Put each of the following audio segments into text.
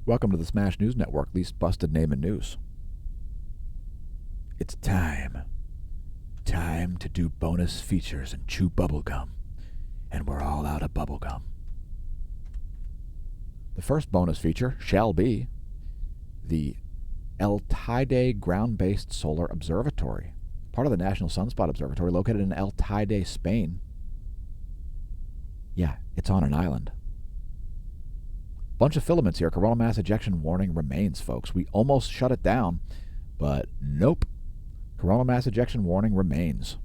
Welcome to the Smash News Network, least busted name in news. It's time. Time to do bonus features and chew bubblegum. And we're all out of bubblegum. The first bonus feature shall be the El Teide ground-based solar observatory, part of the National Sunspot Observatory located in El Teide, Spain. Yeah, it's on an island. Bunch of filaments here. Coronal mass ejection warning remains, folks. We almost shut it down, but nope. Coronal mass ejection warning remains.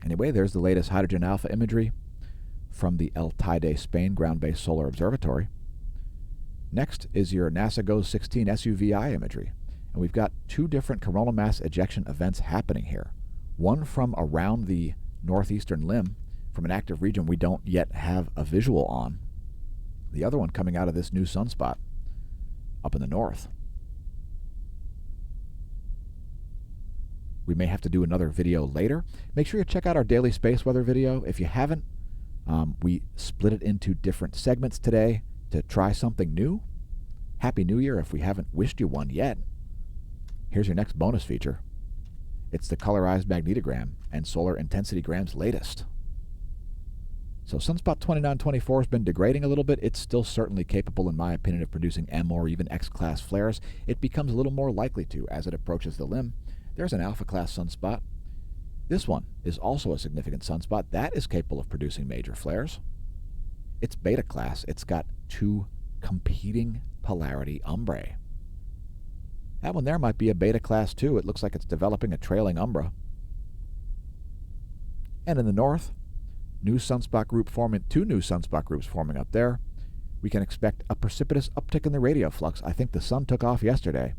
Anyway, there's the latest hydrogen alpha imagery from the El Teide, Spain ground-based solar observatory. Next is your NASA GOES 16 SUVI imagery. And we've got two different coronal mass ejection events happening here. One from around the northeastern limb, from an active region we don't yet have a visual on. The other one coming out of this new sunspot up in the north. We may have to do another video later. Make sure you check out our daily space weather video. If you haven't, we split it into different segments today to try something new. Happy New Year if we haven't wished you one yet. Here's your next bonus feature. It's the colorized magnetogram and solar intensity grams latest. So Sunspot 2924 has been degrading a little bit. It's still certainly capable, in my opinion, of producing M or even X-class flares. It becomes a little more likely to as it approaches the limb. There's an alpha-class sunspot. This one is also a significant sunspot. That is capable of producing major flares. It's beta-class. It's got two competing polarity umbrae. That one there might be a beta-class too. It looks like it's developing a trailing umbra. And in the north, two new sunspot groups forming up there. We can expect a precipitous uptick in the radio flux. I think the sun took off yesterday.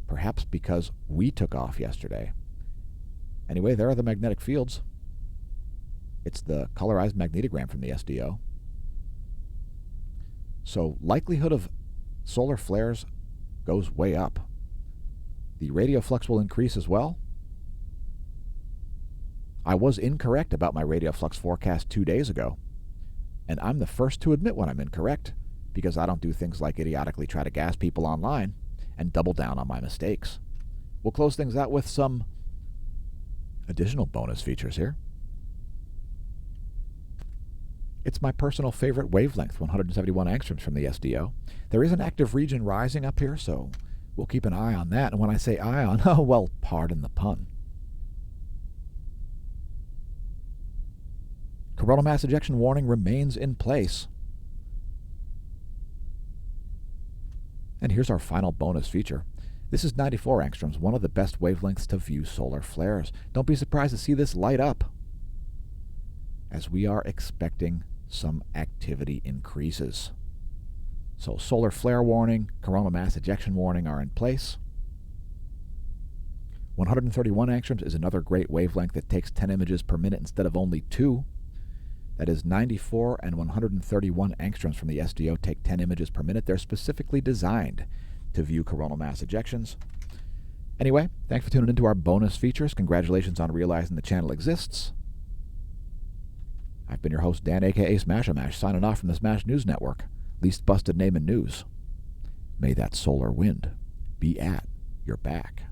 Perhaps because we took off yesterday. Anyway, there are the magnetic fields. It's the colorized magnetogram from the SDO. So likelihood of solar flares goes way up. The radio flux will increase as well. I was incorrect about my radio flux forecast 2 days ago, and I'm the first to admit when I'm incorrect because I don't do things like idiotically try to gas people online and double down on my mistakes. We'll close things out with some additional bonus features here. It's my personal favorite wavelength, 171 angstroms from the SDO. There is an active region rising up here, so we'll keep an eye on that. And when I say eye on, oh, well, pardon the pun. Coronal mass ejection warning remains in place. And here's our final bonus feature. This is 94 angstroms, one of the best wavelengths to view solar flares. Don't be surprised to see this light up, as we are expecting some activity increases. So solar flare warning, coronal mass ejection warning are in place. 131 angstroms is another great wavelength that takes 10 images per minute instead of only 2. That is 94 and 131 angstroms from the SDO take 10 images per minute. They're specifically designed to view coronal mass ejections. Anyway, thanks for tuning into our bonus features. Congratulations on realizing the channel exists. I've been your host, Dan, a.k.a. smAsho, signing off from the Smash News Network, least busted name in news. May that solar wind be at your back.